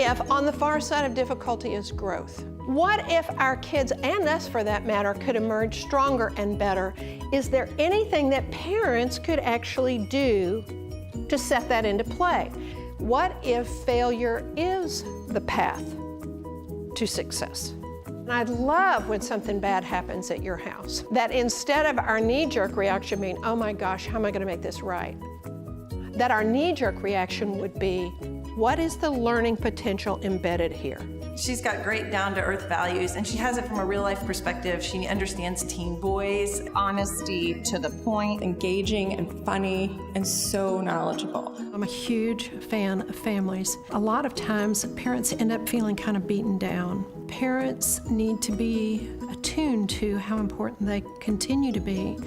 if on the far side of difficulty is growth? What if our kids, and us for that matter, could emerge stronger and better? Is there anything that parents could actually do to set that into play? What if failure is the path to success? And I love when something bad happens at your house, that instead of our knee-jerk reaction being, oh my gosh, how am I going to make this right? That our knee-jerk reaction would be, what is the learning potential embedded here? She's got great down-to-earth values, and she has it from a real-life perspective. She understands teen boys. Honesty, to the point, engaging and funny, and so knowledgeable. I'm a huge fan of families. A lot of times, parents end up feeling kind of beaten down. Parents need to be attuned to how important they continue to be,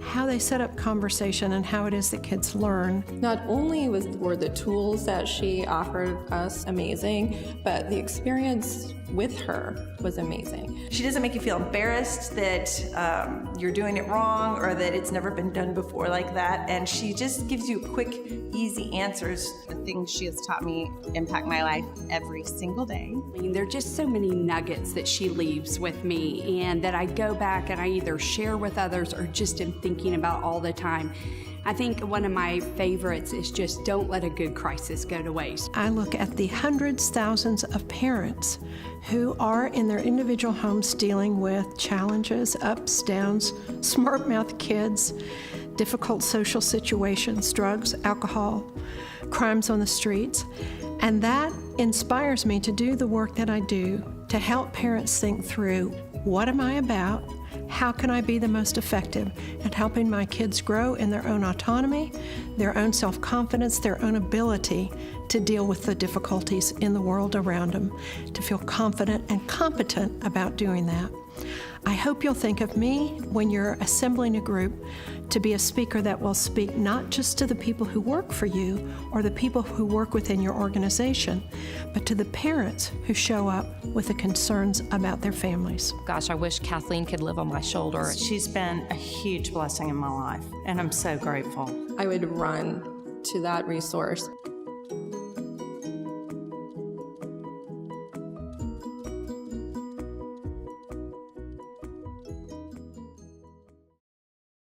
how they set up conversation, and how it is that kids learn. Not only were the tools that she offered us amazing, but the experience with her was amazing. She doesn't make you feel embarrassed that you're doing it wrong or that it's never been done before like that, and she just gives you quick, easy answers. The things she has taught me impact my life every single day. I mean, there are just so many nuggets that she leaves with me and that I go back and I either share with others or just am thinking about all the time. I think one of my favorites is just don't let a good crisis go to waste. I look at the hundreds, thousands of parents who are in their individual homes dealing with challenges, ups, downs, smart-mouthed kids, difficult social situations, drugs, alcohol, crimes on the streets, and that inspires me to do the work that I do to help parents think through, what am I about? How can I be the most effective at helping my kids grow in their own autonomy, their own self-confidence, their own ability to deal with the difficulties in the world around them, to feel confident and competent about doing that. I hope you'll think of me when you're assembling a group to be a speaker that will speak not just to the people who work for you or the people who work within your organization, but to the parents who show up with the concerns about their families. Gosh, I wish Kathleen could live on my shoulder. She's been a huge blessing in my life, and I'm so grateful. I would run to that resource.